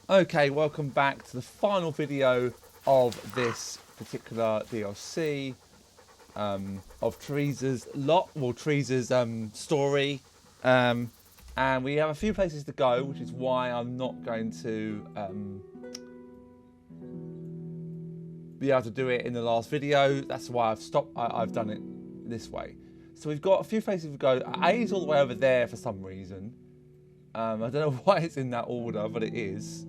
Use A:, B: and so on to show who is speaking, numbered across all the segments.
A: Okay, welcome back to the final video of this particular DLC of Teresa's story. And we have a few places to go, which is why I'm not going to be able to do it in the last video. That's why I've stopped. I've done it this way. So we've got a few places to go. A is all the way over there for some reason. I don't know why it's in that order, but it is.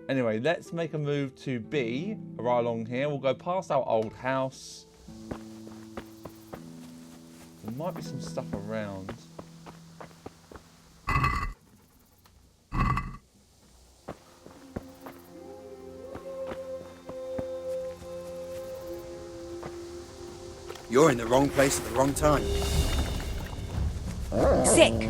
A: Anyway, let's make a move to B, right along here. We'll go past our old house. There might be some stuff around.
B: You're in the wrong place at the wrong time.
C: Sick!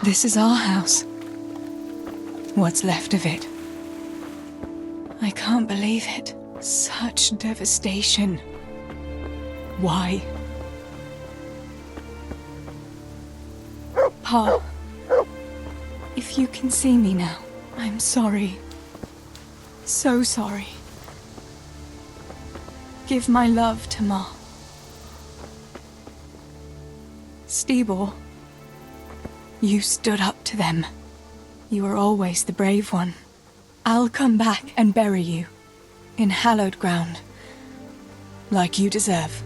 D: This is our house. What's left of it. I can't believe it. Such devastation. Why? Pa, if you can see me now, I'm sorry. So sorry. Give my love to Ma. Stibor, you stood up to them. You were always the brave one. I'll come back and bury you in hallowed ground, like you deserve.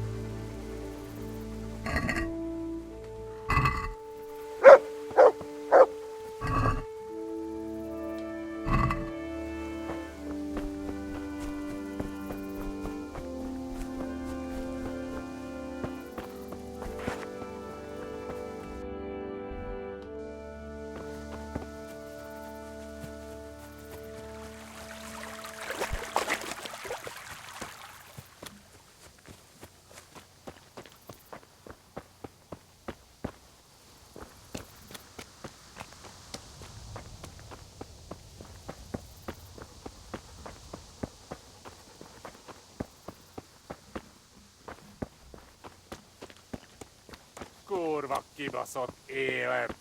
E: Kurva kibaszott élet!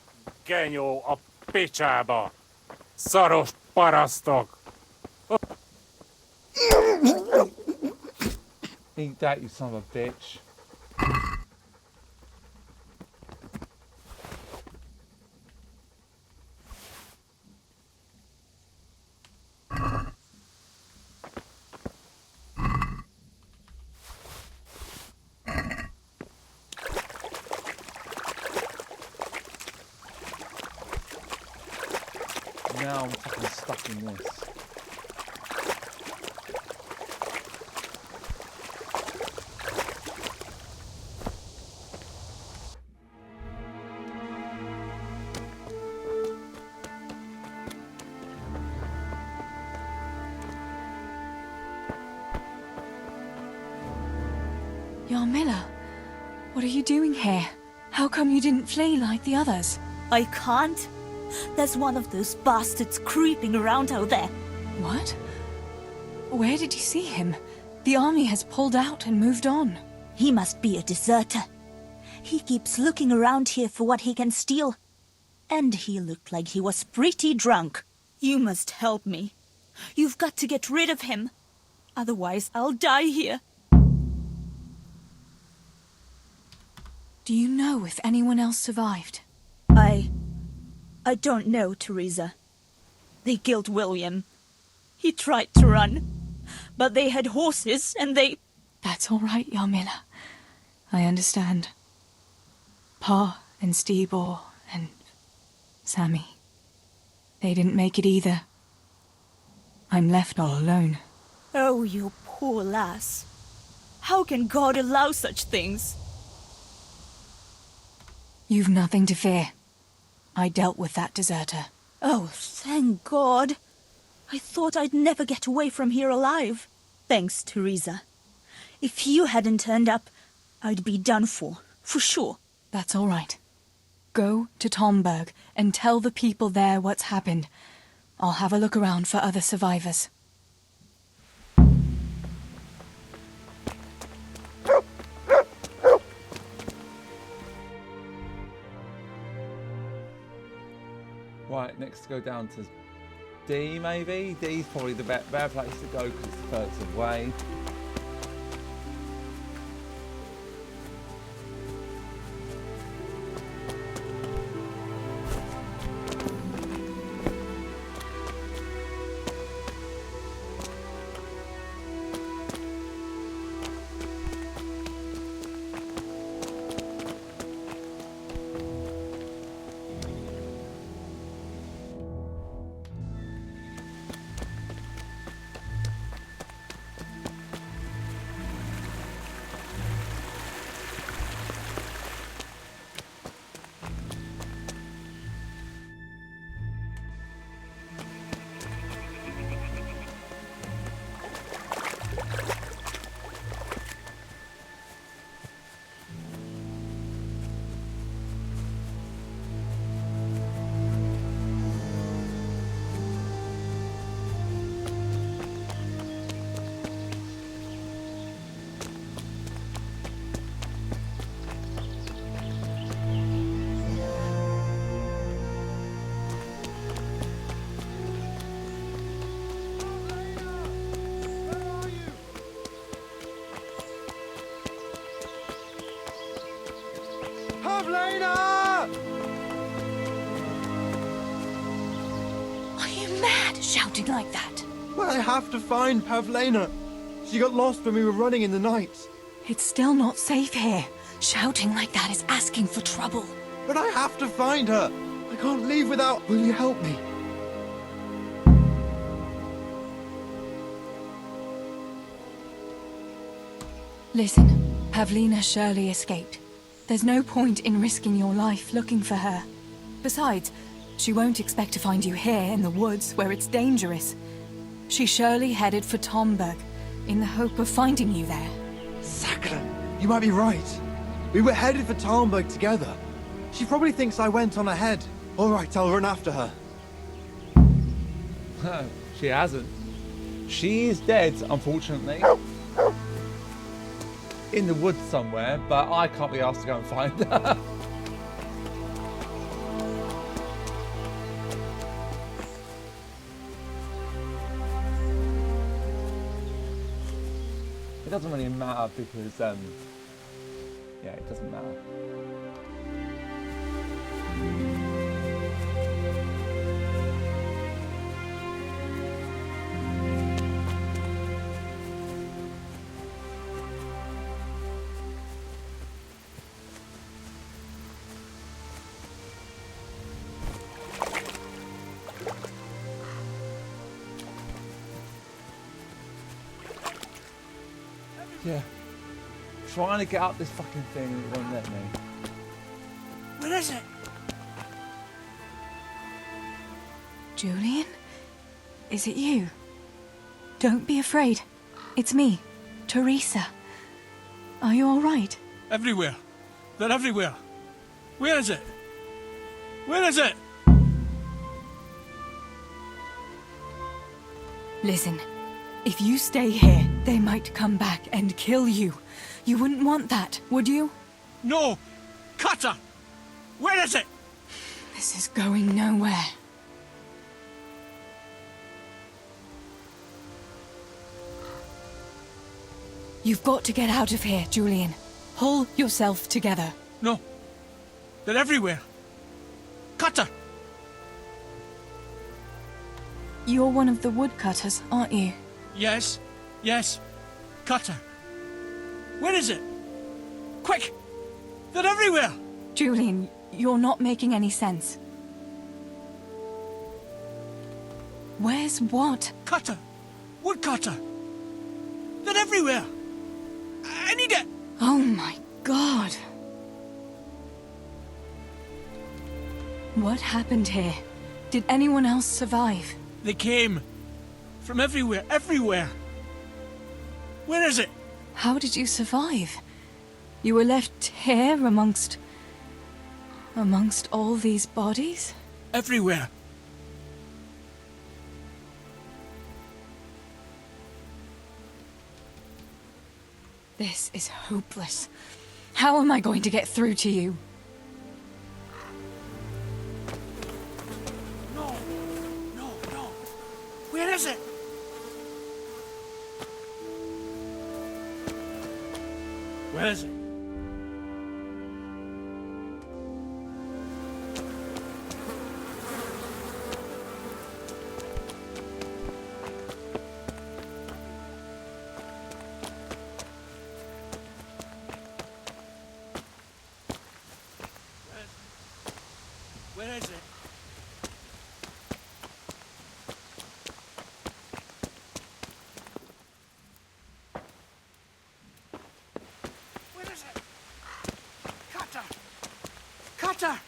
E: Genyó a picsába! Szaros parasztok!
A: Eat that, you son of a bitch. now I'm fucking stuck in this.
D: Yarmila, what are you doing here? How come you didn't flee like the others?
C: I can't. There's one of those bastards creeping around out there.
D: What? Where did you see him? The army has pulled out and moved on.
C: He must be a deserter. He keeps looking around here for what he can steal. And he looked like he was pretty drunk. You must help me. You've got to get rid of him. Otherwise, I'll die here.
D: Do you know if anyone else survived?
C: I don't know, Teresa. They killed William. He tried to run, but they had horses and they...
D: That's all right, Yarmila. I understand. Pa and Stibor and Sammy. They didn't make it either. I'm left all alone.
C: Oh, you poor lass. How can God allow such things?
D: You've nothing to fear. I dealt with that deserter.
C: Oh, thank God. I thought I'd never get away from here alive. Thanks, Teresa. If you hadn't turned up, I'd be done for sure.
D: That's all right. Go to Tomberg and tell the people there what's happened. I'll have a look around for other survivors.
A: Right, next go down to D maybe? D's probably the better place to go because it's the furthest away.
D: Are you mad, shouting like that?
F: Well, I have to find Pavlena. She got lost when we were running in the night.
D: It's still not safe here. Shouting like that is asking for trouble.
F: But I have to find her. I can't leave without... Will you help me?
D: Listen, Pavlina surely escaped. There's no point in risking your life looking for her. Besides, she won't expect to find you here in the woods where it's dangerous. She surely headed for Tomberg in the hope of finding you there.
F: Sakura, you might be right. We were headed for Talmberg together. She probably thinks I went on ahead. All right, I'll run after her.
A: She hasn't. She's dead, unfortunately. In the woods somewhere, but I can't be asked to go and find her. It doesn't really matter because, yeah, it doesn't matter. Yeah. Trying to get up this fucking thing and it won't let me.
B: Where is it?
D: Julian? Is it you? Don't be afraid. It's me, Teresa. Are you all right?
G: Everywhere. They're everywhere. Where is it? Where is it?
D: Listen, if you stay here, they might come back and kill you. You wouldn't want that, would you?
G: No! Cutter! Where is it?
D: This is going nowhere. You've got to get out of here, Julian. Pull yourself together.
G: No. They're everywhere. Cutter!
D: You're one of the woodcutters, aren't you?
G: Yes. Yes. Cutter. Where is it? Quick! They're everywhere!
D: Julian, you're not making any sense. Where's what?
G: Cutter! Woodcutter! They're everywhere! I need it!
D: Oh my god. What happened here? Did anyone else survive?
G: They came. From everywhere, everywhere! Where is it?
D: How did you survive? You were left here amongst all these bodies?
G: Everywhere.
D: This is hopeless. How am I going to get through to you?
G: No! No, no! Where is it? Where is it? Where is it? Where is it? Cutter! Cutter!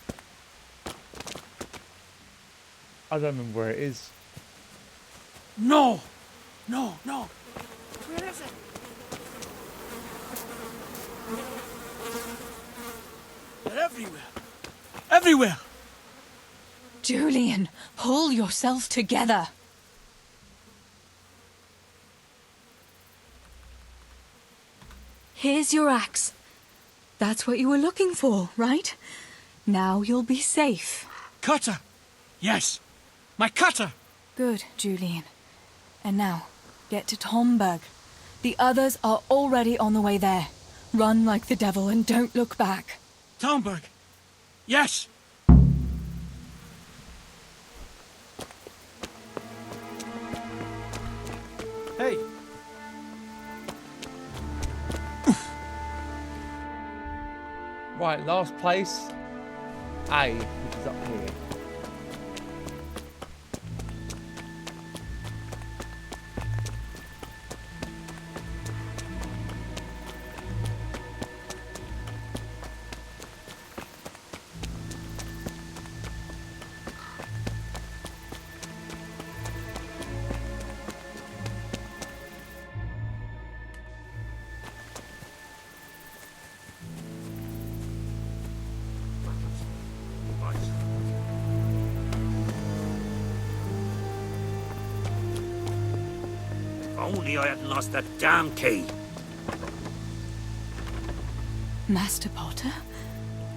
A: I don't remember where it is.
G: No! No, no! Where is it? They're everywhere! Everywhere!
D: Julian, pull yourself together. Here's your axe. That's what you were looking for, right? Now you'll be safe.
G: Cutter! Yes! My cutter!
D: Good, Julian. And now, get to Tomberg. The others are already on the way there. Run like the devil and don't look back.
G: Talmberg! Yes!
F: Hey,
A: Right, last place. A, which is up here.
B: Only I hadn't lost that damn key.
D: Master Potter?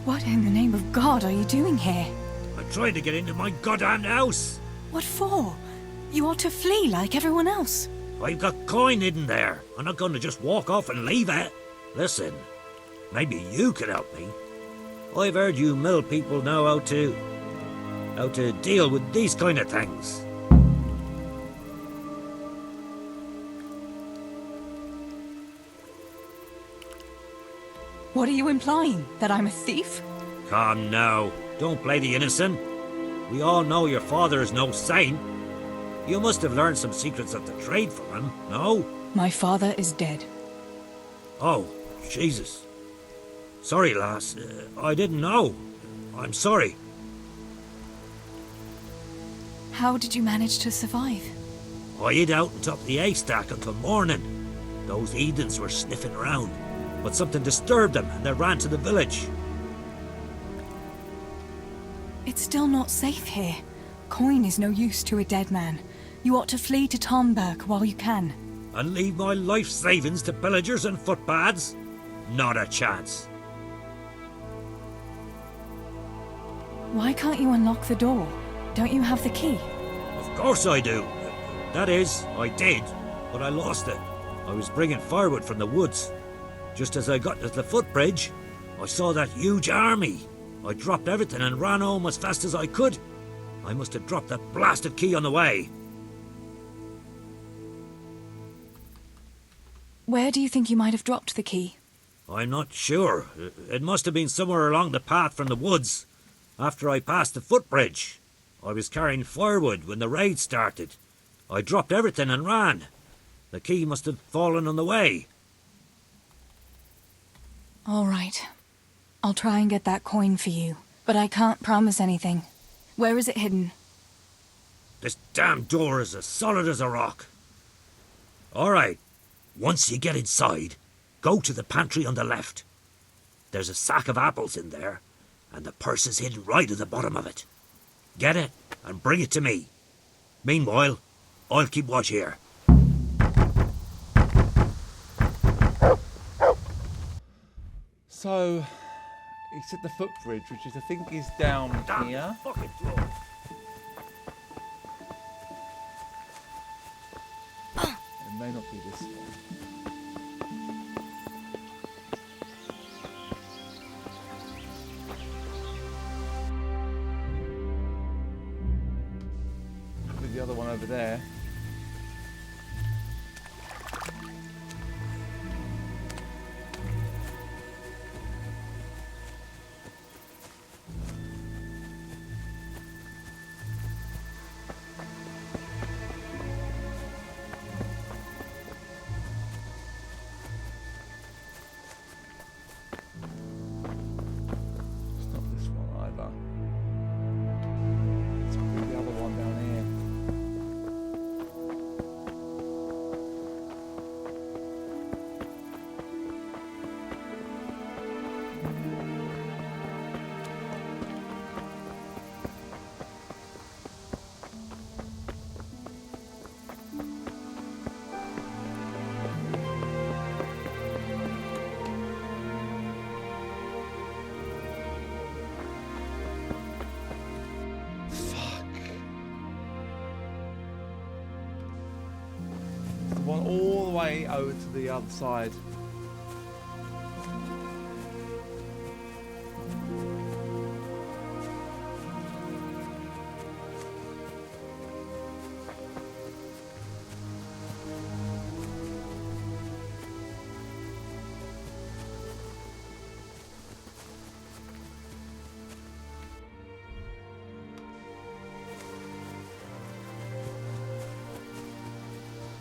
D: What in the name of God are you doing here?
B: I tried to get into my goddamn house.
D: What for? You ought to flee like everyone else.
B: I've got coin hidden there. I'm not going to just walk off and leave it. Listen, maybe you could help me. I've heard you mill people know how to deal with these kind of things.
D: What are you implying? That I'm a thief?
B: Come now, don't play the innocent. We all know your father is no saint. You must have learned some secrets of the trade from him, no?
D: My father is dead.
B: Oh, Jesus. Sorry, lass. I didn't know. I'm sorry.
D: How did you manage to survive?
B: I hid out on top of the haystack until morning. Those heathens were sniffing around, but something disturbed them and they ran to the village.
D: It's still not safe here. Coin is no use to a dead man. You ought to flee to Tomberg while you can.
B: And leave my life savings to pillagers and footpads? Not a chance.
D: Why can't you unlock the door? Don't you have the key?
B: Of course I do. That is, I did, but I lost it. I was bringing firewood from the woods. Just as I got to the footbridge, I saw that huge army. I dropped everything and ran home as fast as I could. I must have dropped that blasted key on the way.
D: Where do you think you might have dropped the key?
B: I'm not sure. It must have been somewhere along the path from the woods. After I passed the footbridge, I was carrying firewood when the raid started. I dropped everything and ran. The key must have fallen on the way.
D: All right. I'll try and get that coin for you, but I can't promise anything. Where is it hidden?
B: This damn door is as solid as a rock. All right. Once you get inside, go to the pantry on the left. There's a sack of apples in there, and the purse is hidden right at the bottom of it. Get it and bring it to me. Meanwhile, I'll keep watch here.
A: So, it's at the footbridge, which is, I think, is down
B: Damn
A: here.
B: fucking floor.
A: It may not be this one. Could be the other one over there. One all the way over to the other side.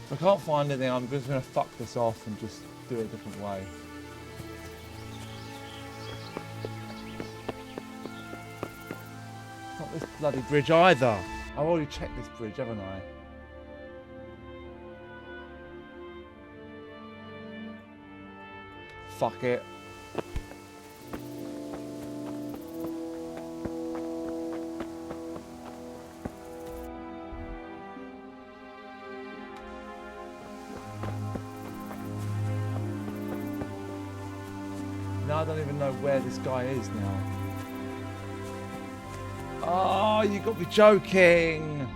A: If I can't find anything, I'm just going to fuck this off and just do it a different way. It's not this bloody bridge either. I've already checked this bridge, haven't I? Fuck it. Now I don't even know where this guy is now. Oh, you got to be joking.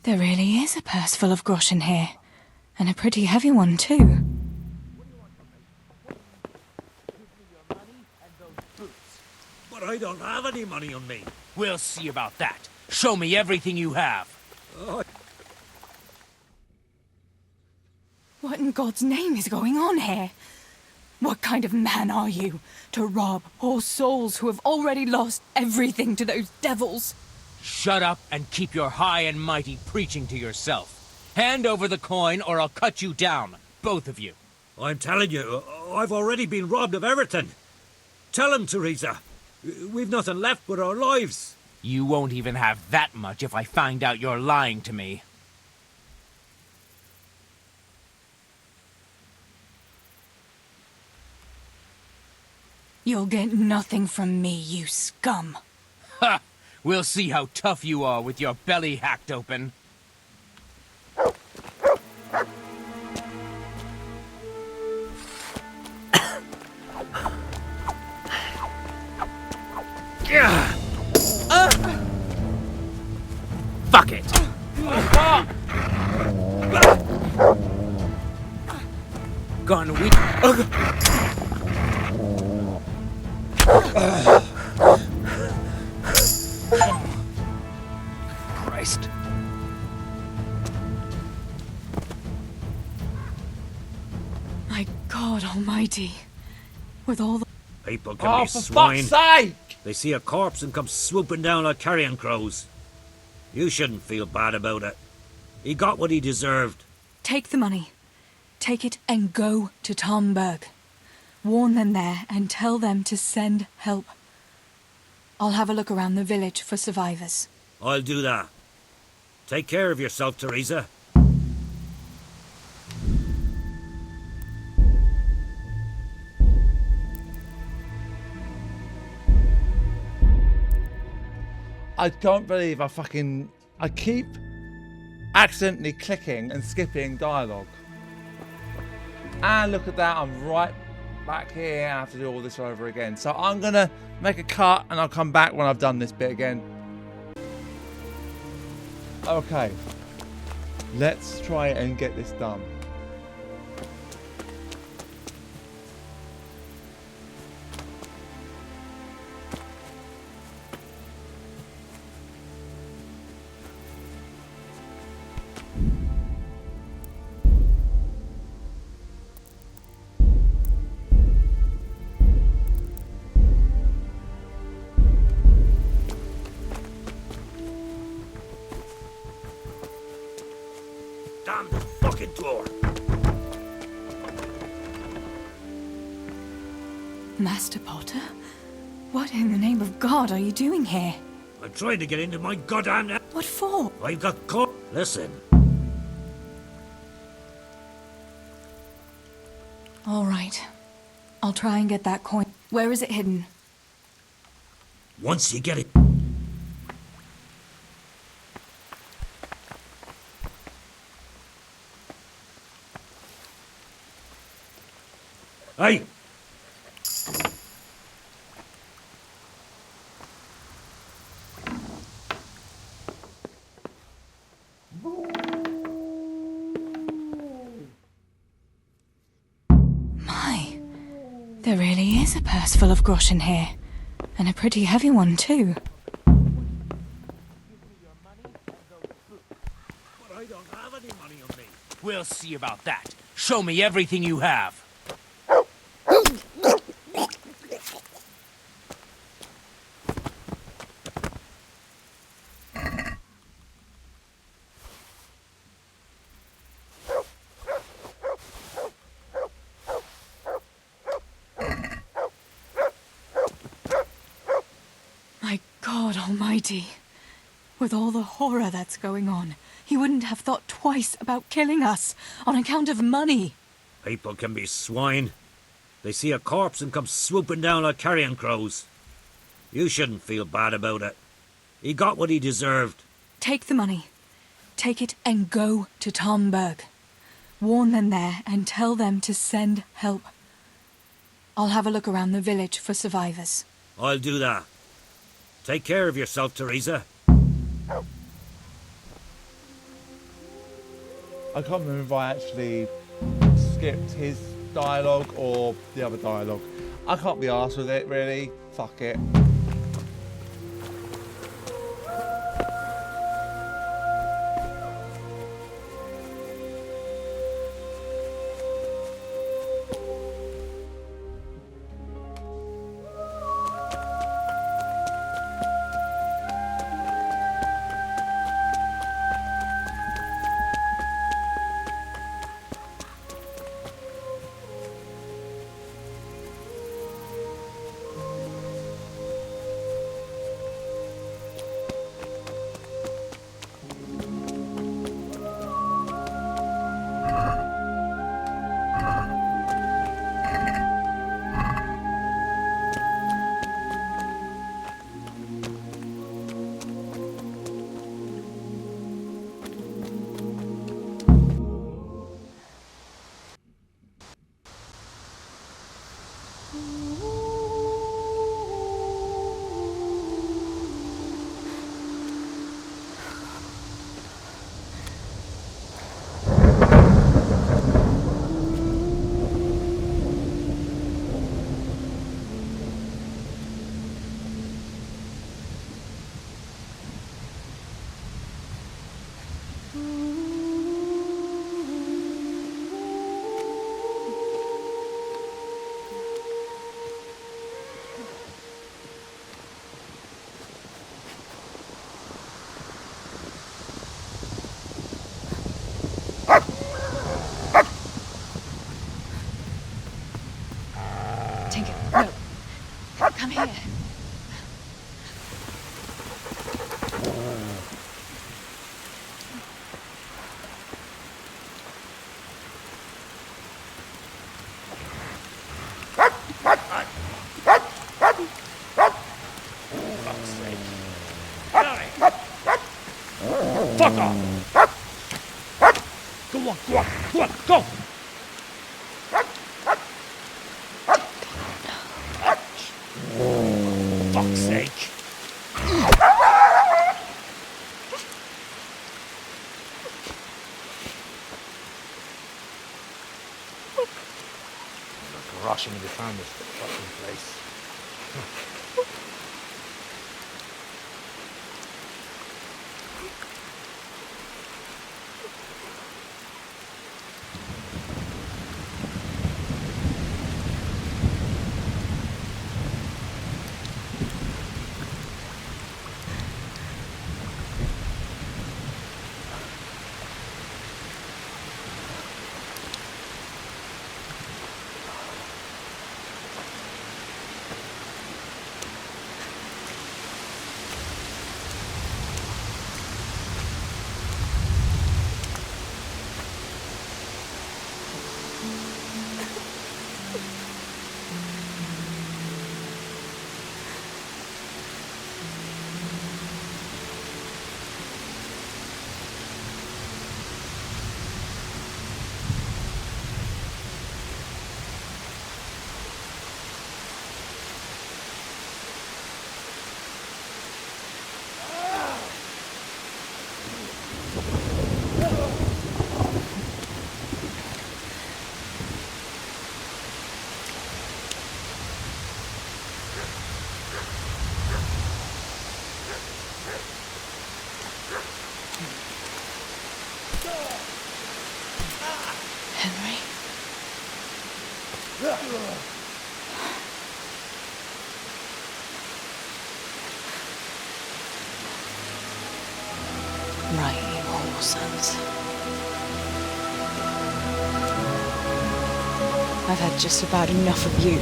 D: There really is a purse full of groschen here. And a pretty heavy one, too.
B: But I don't have any money on me.
H: We'll see about that. Show me everything you have.
D: What in God's name is going on here? What kind of man are you to rob poor souls who have already lost everything to those devils?
H: Shut up and keep your high and mighty preaching to yourself. Hand over the coin or I'll cut you down, both of you.
B: I'm telling you, I've already been robbed of everything. Tell him, Teresa. We've nothing left but our lives.
H: You won't even have that much if I find out you're lying to me.
D: You'll get nothing from me, you scum.
H: Ha! We'll see how tough you are with your belly hacked open. Fuck it! Gone weak. Christ.
D: My God Almighty. With all the...
B: People can
A: Oh,
B: be
A: for
B: swine.
A: fuck's sake!
B: They see a corpse and come swooping down like carrion crows. You shouldn't feel bad about it. He got what he deserved.
D: Take the money. Take it and go to Tomberg. Warn them there and tell them to send help. I'll have a look around the village for survivors.
B: I'll do that. Take care of yourself, Teresa.
A: I can't believe I keep accidentally clicking and skipping dialogue. And look at that, I'm right back here. I have to do all this over again. So I'm gonna make a cut and I'll come back when I've done this bit again. Okay. Let's try and get this done.
B: Damn the fucking door.
D: Master Potter? What in the name of God are you doing here?
B: I'm trying to get into my goddamn...
D: What for?
B: I've got caught. Listen.
D: All right. I'll try and get that coin. Where is it hidden?
B: Once you get it... Hey!
D: My, there really is a purse full of groschen here. And a pretty heavy one, too.
B: But I don't have any money on me.
H: We'll see about that. Show me everything you have.
D: My God Almighty. With all the horror that's going on, he wouldn't have thought twice about killing us on account of money.
B: People can be swine. They see a corpse and come swooping down like carrion crows. You shouldn't feel bad about it. He got what he deserved.
D: Take the money. Take it and go to Tomberg. Warn them there and tell them to send help. I'll have a look around the village for survivors.
B: I'll do that. Take care of yourself, Teresa.
A: I can't remember if I actually skipped his dialogue or the other dialogue. I can't be arsed with it, really. Fuck it.
D: Come here.
E: Fuck off! Go on, go on, go on, go! Fuck's sake! I'm rushing to find this fucking place.
D: Henry? Right, you whole sons. I've had just about enough of you.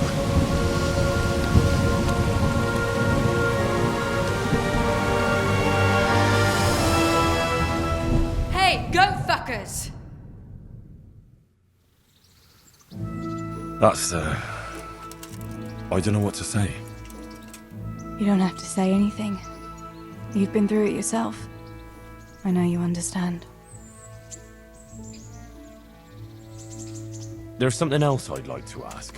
I: Hey, goat fuckers!
J: That's, I don't know what to say.
D: You don't have to say anything. You've been through it yourself. I know you understand.
J: There's something else I'd like to ask.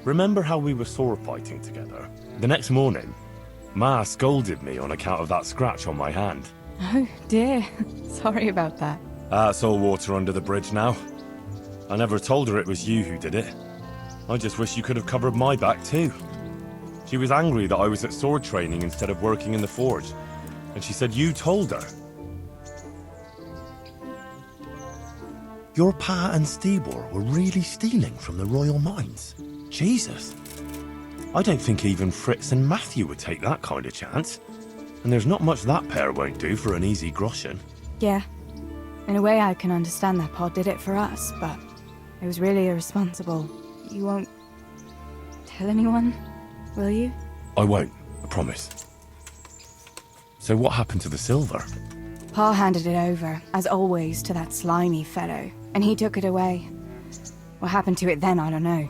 J: Remember how we were sword fighting together? The next morning, Ma scolded me on account of that scratch on my hand.
D: Oh, dear. Sorry about that.
J: That's all water under the bridge now. I never told her it was you who did it. I just wish you could have covered my back too. She was angry that I was at sword training instead of working in the forge. And she said you told her.
K: Your pa and Stibor were really stealing from the royal mines?
J: Jesus. I don't think even Fritz and Matthew would take that kind of chance. And there's not much that pair won't do for an easy groschen.
D: Yeah. In a way, I can understand that Pa did it for us, but it was really irresponsible. You won't tell anyone, will you?
J: I won't, I promise. So what happened to the silver?
D: Pa handed it over, as always, to that slimy fellow, and he took it away. What happened to it then, I don't know.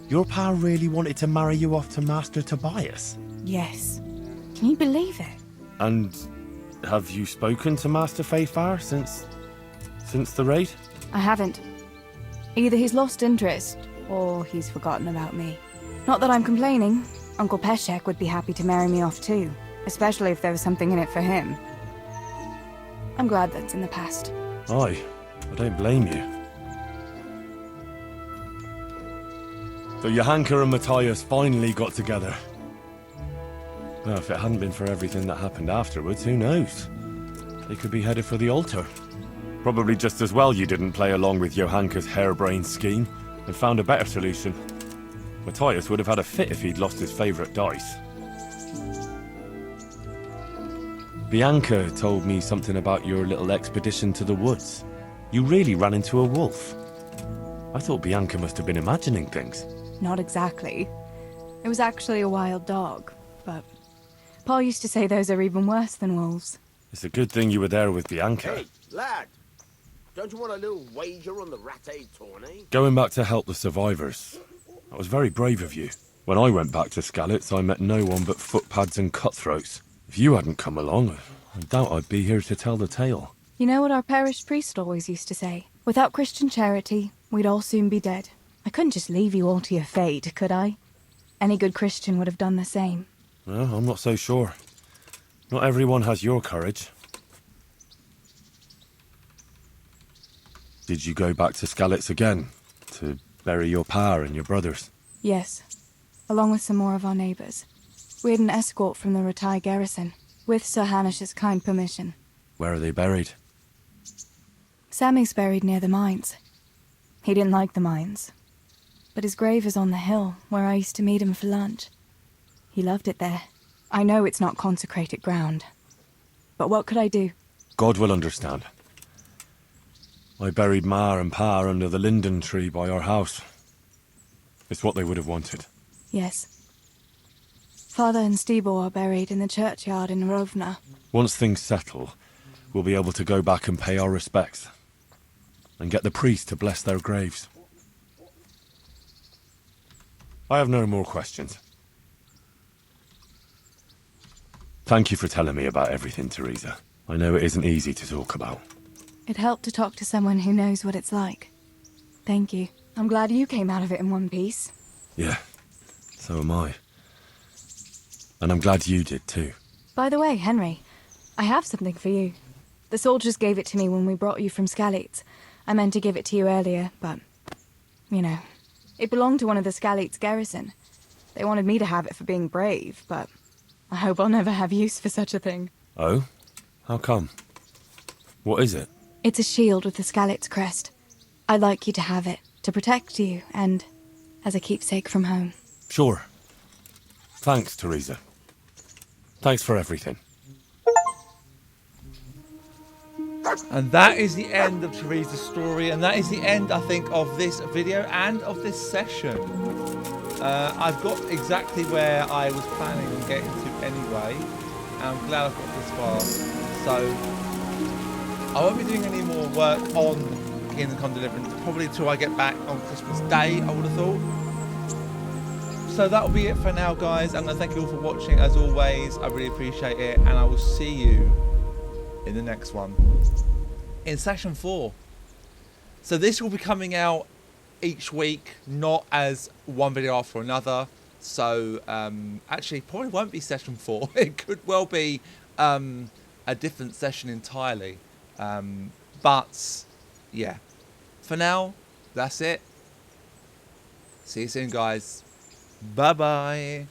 K: Your pa really wanted to marry you off to Master Tobias?
D: Yes. Can you believe it?
J: And have you spoken to Master Fayfar since the raid?
D: I haven't. Either he's lost interest, or he's forgotten about me. Not that I'm complaining. Uncle Peshek would be happy to marry me off too, especially if there was something in it for him. I'm glad that's in the past.
J: Aye, I don't blame you. So Johanka and Matthias finally got together. Well, if it hadn't been for everything that happened afterwards, who knows? They could be headed for the altar. Probably just as well you didn't play along with Johanka's harebrained scheme and found a better solution. Matthias would have had a fit if he'd lost his favourite dice. Bianca told me something about your little expedition to the woods. You really ran into a wolf. I thought Bianca must have been imagining things.
D: Not exactly. It was actually a wild dog, but Pa used to say those are even worse than wolves.
J: It's a good thing you were there with Bianca.
L: Hey, lad! Don't you want a little wager on the Rat-Aid tourney?
J: Going back to help the survivors. That was very brave of you. When I went back to Skalitz, I met no one but footpads and cutthroats. If you hadn't come along, I doubt I'd be here to tell the tale.
D: You know what our parish priest always used to say? Without Christian charity, we'd all soon be dead. I couldn't just leave you all to your fate, could I? Any good Christian would have done the same.
J: Well, I'm not so sure. Not everyone has your courage. Did you go back to Skalitz again? To bury your pa and your brothers?
D: Yes, along with some more of our neighbours. We had an escort from the Ratai garrison, with Sir Hanish's kind permission.
J: Where are they buried?
D: Sammy's buried near the mines. He didn't like the mines. But his grave is on the hill, where I used to meet him for lunch. He loved it there. I know it's not consecrated ground. But what could I do?
J: God will understand. I buried Ma and Pa under the linden tree by our house. It's what they would have wanted.
D: Yes. Father and Stibor are buried in the churchyard in Rovna.
J: Once things settle, we'll be able to go back and pay our respects. And get the priest to bless their graves. I have no more questions. Thank you for telling me about everything, Teresa. I know it isn't easy to talk about.
D: It helped to talk to someone who knows what it's like. Thank you. I'm glad you came out of it in one piece.
J: Yeah, so am I. And I'm glad you did too.
D: By the way, Henry, I have something for you. The soldiers gave it to me when we brought you from Skalitz. I meant to give it to you earlier, but, you know, it belonged to one of the Skalitz garrison. They wanted me to have it for being brave, but I hope I'll never have use for such a thing.
J: Oh? How come? What is it?
D: It's a shield with the Skalitz crest. I'd like you to have it, to protect you, and as a keepsake from home.
J: Sure. Thanks, Teresa. Thanks for everything.
A: And that is the end of Teresa's story, and that is the end, I think, of this video and of this session. I've got exactly where I was planning on getting to anyway, and I'm glad I've got this far. So, I won't be doing any more work on Kingdom Come Deliverance, probably until I get back on Christmas Day, I would have thought. So that'll be it for now, guys. I'm going to thank you all for watching, as always. I really appreciate it, and I will see you in the next one. In session 4. So this will be coming out each week, not as one video after another. So actually, probably won't be session 4. It could well be a different session entirely. But yeah, for now, that's it. See you soon, guys. Bye bye.